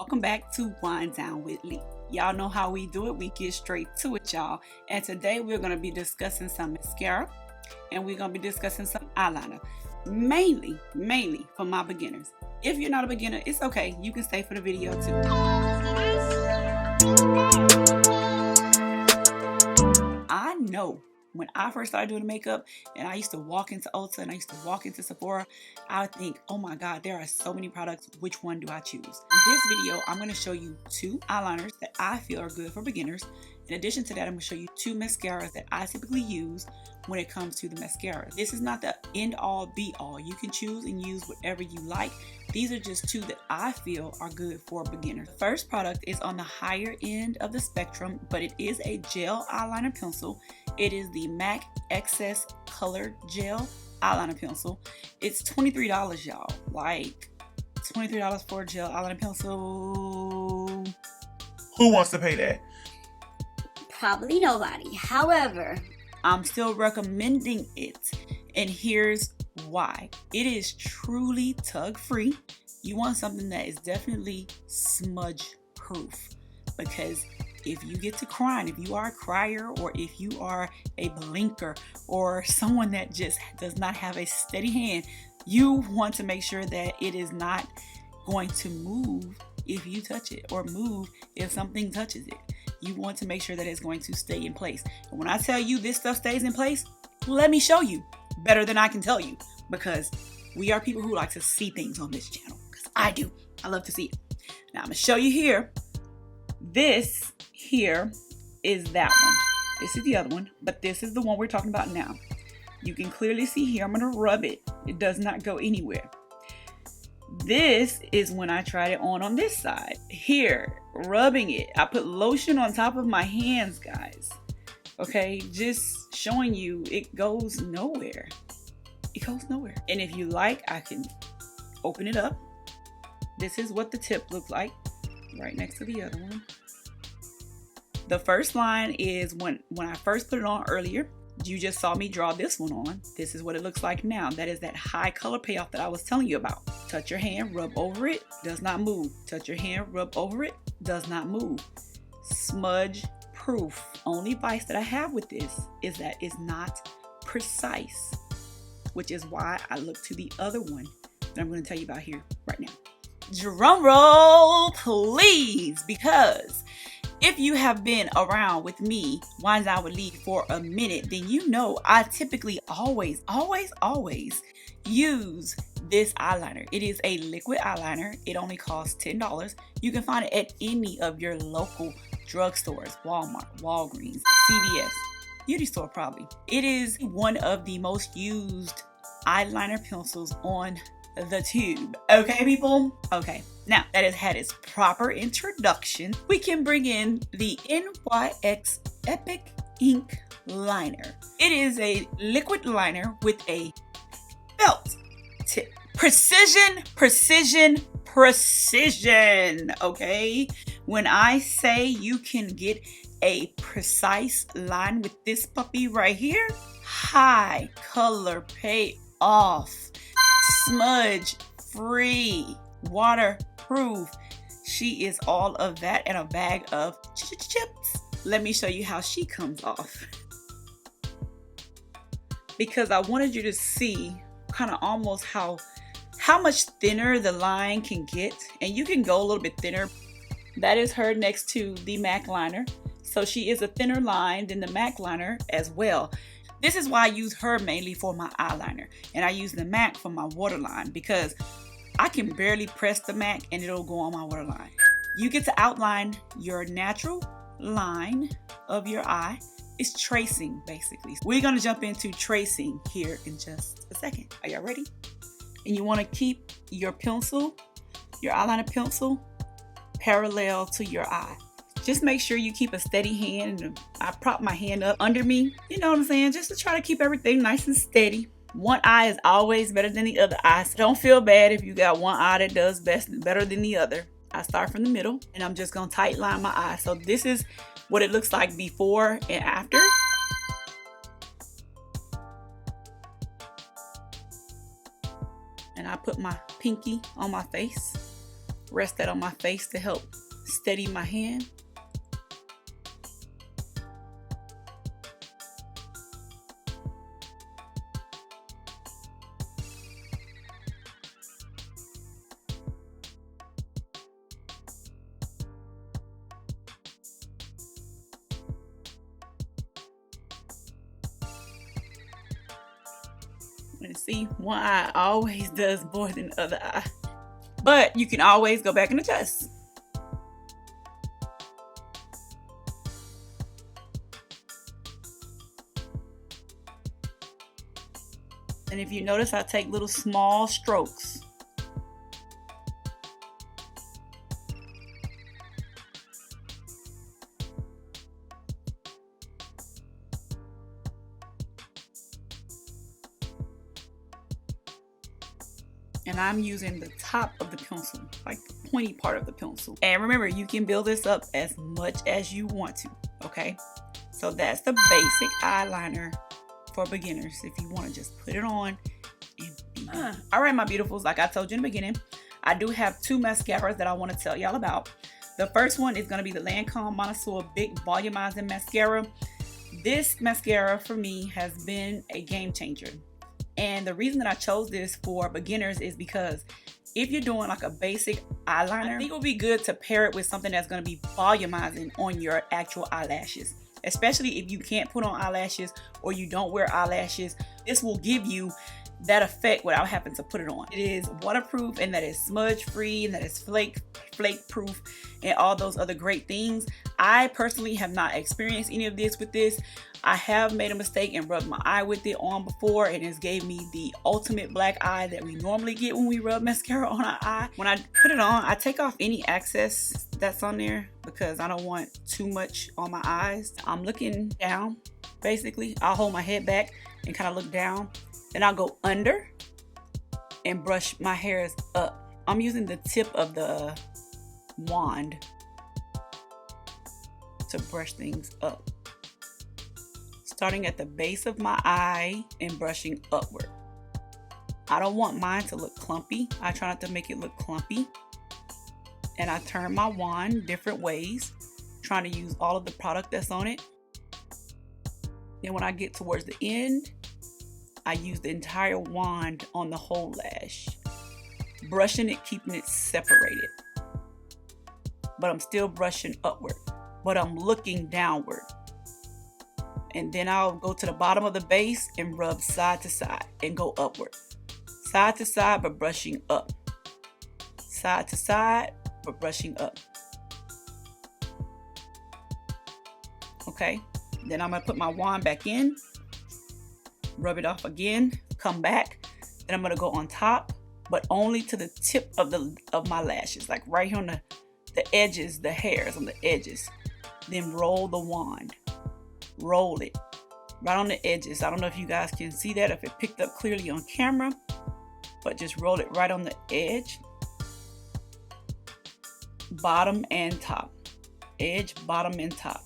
Welcome back to Wind Down with Lee. Y'all know how we do it. We get straight to it, y'all. And today we're going to be discussing some mascara and we're going to be discussing some eyeliner. Mainly for my beginners. If you're not a beginner, it's okay. You can stay for the video too. I know when I first started doing makeup and I used to walk into Ulta and I used to walk into Sephora, I would think, oh my God, there are so many products. Which one do I choose? In this video, I'm going to show you 2 eyeliners that I feel are good for beginners. In addition to that, I'm going to show you 2 mascaras that I typically use when it comes to the mascaras. This is not the end all be all. You can choose and use whatever you like. These are just 2 that I feel are good for beginners. The first product is on the higher end of the spectrum, but it is a gel eyeliner pencil. It is the MAC Excess Colored Gel Eyeliner Pencil. It's $23, y'all. Like, $23 for a gel eyeliner pencil. Who wants to pay that? Probably nobody. However, I'm still recommending it, and here's why. It is truly tug free. You want something that is definitely smudge proof, because if you get to crying, if you are a crier, or if you are a blinker, or someone that just does not have a steady hand, you want to make sure that it is not going to move if you touch it, or move if something touches it. You want to make sure that it's going to stay in place. And when I tell you this stuff stays in place, let me show you better than I can tell you, because we are people who like to see things on this channel, because I do. I love to see it. Now I'm going to show you here. This here is that one. This is the other one, but this is the one we're talking about now. You can clearly see here, I'm going to rub it. It does not go anywhere. This is when I tried it on this side. Here, rubbing it. I put lotion on top of my hands, guys. Okay, just showing you it goes nowhere. It goes nowhere. And if you like, I can open it up. This is what the tip looks like, right next to the other one. The first line is when I first put it on earlier. You just saw me draw this one on. This is what it looks like now. That is that high color payoff that I was telling you about. Touch your hand, rub over it, does not move. Touch your hand, rub over it, does not move. Smudge proof. Only vice that I have with this is that it's not precise, which is why I look to the other one that I'm going to tell you about here right now. Drum roll, please, because if you have been around with me, Wind Down with Lee, for a minute, then you know I typically always use this eyeliner. It is a liquid eyeliner. It only costs $10. You can find it at any of your local drugstores, Walmart, Walgreens, CVS, beauty store probably. It is one of the most used eyeliner pencils on the tube. Okay, people? Okay. Now that it had its proper introduction, we can bring in the NYX Epic Ink Liner. It is a liquid liner with a felt tip. Precision. Okay? When I say you can get a precise line with this puppy right here, high color payoff, smudge free, waterproof. She is all of that and a bag of chips. Let me show you how she comes off, because I wanted you to see kind of almost how much thinner the line can get, and you can go a little bit thinner. That is her next to the MAC liner, so she is a thinner line than the MAC liner as well. This is why I use her mainly for my eyeliner, and I use the MAC for my waterline, because I can barely press the MAC and it'll go on my waterline. You get to outline your natural line of your eye. It's tracing, basically. We're going to jump into tracing here in just a second. Are y'all ready? And you want to keep your pencil, your eyeliner pencil, parallel to your eye. Just make sure you keep a steady hand. I prop my hand up under me, you know what I'm saying? Just to try to keep everything nice and steady. One eye is always better than the other eye. So don't feel bad if you got one eye that does better than the other. I start from the middle and I'm just going to tight line my eye. So this is what it looks like before and after. And I put my pinky on my face. rest that on my face to help steady my hand. And see, one eye always does more than the other eye. But you can always go back and adjust. And if you notice, I take little small strokes. And I'm using the top of the pencil, like the pointy part of the pencil. And remember, you can build this up as much as you want to, okay? So that's the basic eyeliner for beginners. If you want to just put it on and be done. All right, my beautifuls, like I told you in the beginning, I do have two mascaras that I want to tell y'all about. The first one is going to be the Lancome Monsieur Big Volumizing Mascara. This mascara for me has been a game changer. And the reason that I chose this for beginners is because if you're doing like a basic eyeliner, I think it would be good to pair it with something that's going to be volumizing on your actual eyelashes. Especially if you can't put on eyelashes or you don't wear eyelashes, this will give you that effect without having to put it on. It is waterproof, and that is smudge free, and that is flake proof, and all those other great things. I personally have not experienced any of this with this. I have made a mistake and rubbed my eye with it on before, and it's gave me the ultimate black eye that we normally get when we rub mascara on our eye. When I put it on, I take off any excess that's on there because I don't want too much on my eyes. I'm looking down, basically. I'll hold my head back and kind of look down. Then I'll go under and brush my hairs up. I'm using the tip of the wand to brush things up. Starting at the base of my eye and brushing upward. I don't want mine to look clumpy. I try not to make it look clumpy. And I turn my wand different ways, trying to use all of the product that's on it. Then when I get towards the end, I use the entire wand on the whole lash, brushing it, keeping it separated. But I'm still brushing upward, but I'm looking downward. And then I'll go to the bottom of the base and rub side to side and go upward. Side to side, but brushing up. Side to side, but brushing up. Okay, then I'm gonna put my wand back in, rub it off again, come back, then I'm gonna go on top, but only to the tip of my lashes, like right here on the edges, the hairs on the edges. Then roll the wand, roll it right on the edges. I don't know if you guys can see that, if it picked up clearly on camera, but just roll it right on the edge, bottom and top, edge, bottom and top.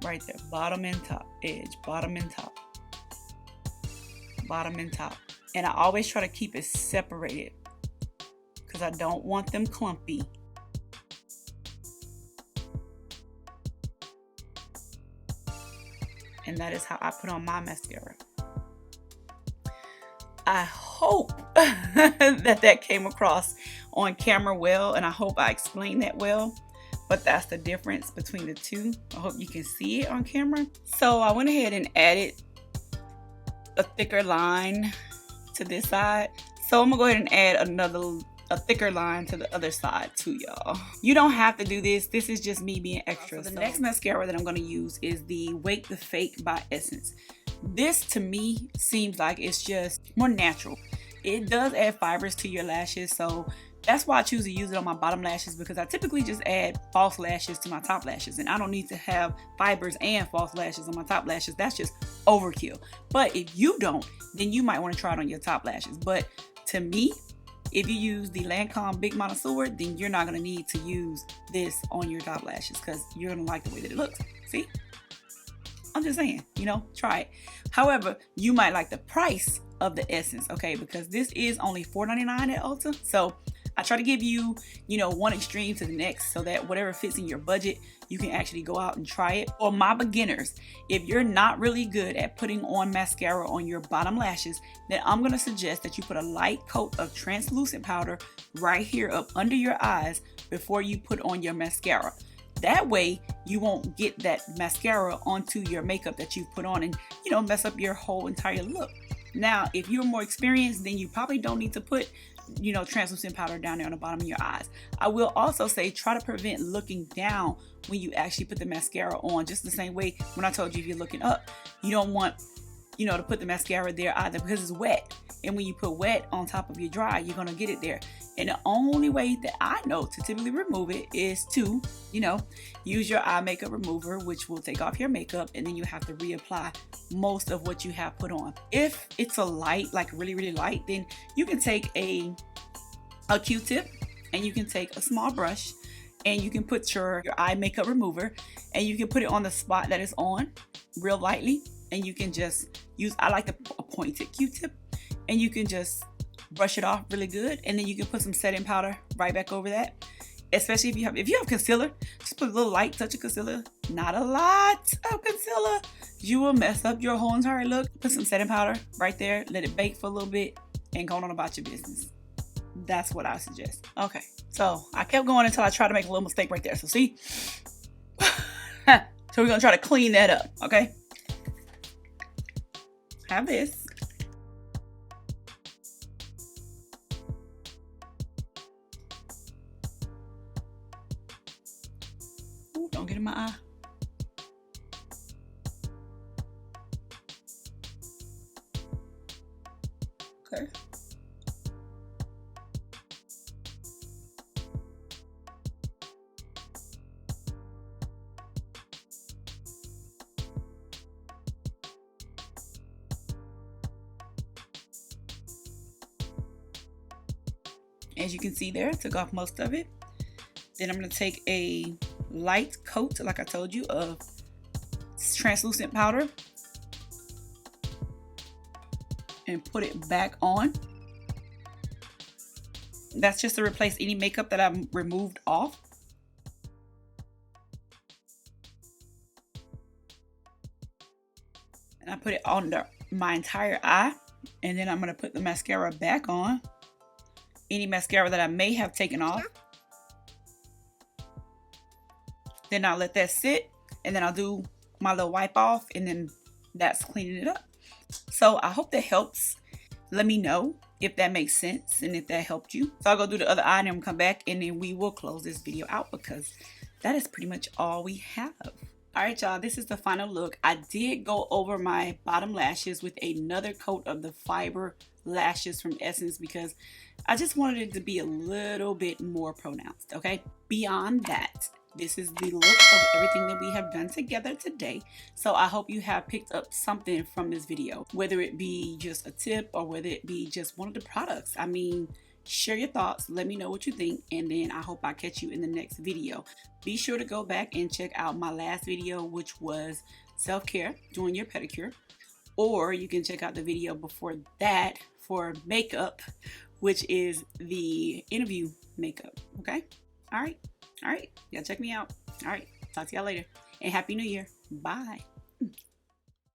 Right there, bottom and top, edge, bottom and top, bottom and top. And I always try to keep it separated because I don't want them clumpy. And that is how I put on my mascara. I hope that came across on camera well, and I hope I explained that well. But that's the difference between the two. I hope you can see it on camera. So I went ahead and added a thicker line to this side. So I'm gonna go ahead and add a thicker line to the other side too, y'all. You don't have to do this. This is just me being extra. So the next mascara that I'm gonna use is the Wake the Fake by Essence. This to me seems like it's just more natural. It does add fibers to your lashes, so that's why I choose to use it on my bottom lashes, because I typically just add false lashes to my top lashes, and I don't need to have fibers and false lashes on my top lashes. That's just overkill. But if you don't, then you might want to try it on your top lashes. But to me, if you use the Lancome Big Monsieur, then you're not going to need to use this on your top lashes because you're going to like the way that it looks. See? I'm just saying, try it. However, you might like the price of the essence, okay? Because this is only $4.99 at Ulta. So I try to give you, one extreme to the next so that whatever fits in your budget, you can actually go out and try it. For my beginners, if you're not really good at putting on mascara on your bottom lashes, then I'm going to suggest that you put a light coat of translucent powder right here up under your eyes before you put on your mascara. That way you won't get that mascara onto your makeup that you've put on and, mess up your whole entire look. Now, if you're more experienced, then you probably don't need to put translucent powder down there on the bottom of your eyes. I will also say try to prevent looking down when you actually put the mascara on, just the same way when I told you if you're looking up, you don't want to put the mascara there either, because it's wet, and when you put wet on top of your dry, you're gonna get it there. And the only way that I know to typically remove it is to use your eye makeup remover, which will take off your makeup, and then you have to reapply most of what you have put on. If it's a light, like really, really light, then you can take a Q-tip, and you can take a small brush, and you can put your eye makeup remover, and you can put it on the spot that it's on real lightly, and you can just use, I like the pointed Q-tip, and you can just brush it off really good, and then you can put some setting powder right back over that. Especially if you have concealer, just put a little light touch of concealer, not a lot of concealer. You will mess up your whole entire look. Put some setting powder right there, let it bake for a little bit, and go on about your business. That's what I suggest. Okay, so I kept going until I tried to make a little mistake right there. So see, so we're gonna try to clean that up. Okay, have this. Ooh, don't get in my eye. Okay. As you can see there, I took off most of it. Then I'm going to take a light coat, like I told you, of translucent powder and put it back on. That's just to replace any makeup that I've removed off. And I put it under my entire eye, and then I'm going to put the mascara back on. Any mascara that I may have taken off. Then I'll let that sit, and then I'll do my little wipe off, and then that's cleaning it up. So I hope that helps. Let me know if that makes sense and if that helped you. So I'll go do the other eye, and then come back, and then we will close this video out, because that is pretty much all we have. All right, y'all, this is the final look. I did go over my bottom lashes with another coat of the fiber lashes from Essence, because I just wanted it to be a little bit more pronounced, okay? Beyond that, this is the look of everything that we have done together today. So I hope you have picked up something from this video, whether it be just a tip or whether it be just one of the products. I mean, share your thoughts, let me know what you think, and then I hope I catch you in the next video. Be sure to go back and check out my last video, which was self-care, doing your pedicure, or you can check out the video before that for makeup, which is the interview makeup. Okay, all right, y'all check me out. All right, talk to y'all later, and Happy New Year. Bye.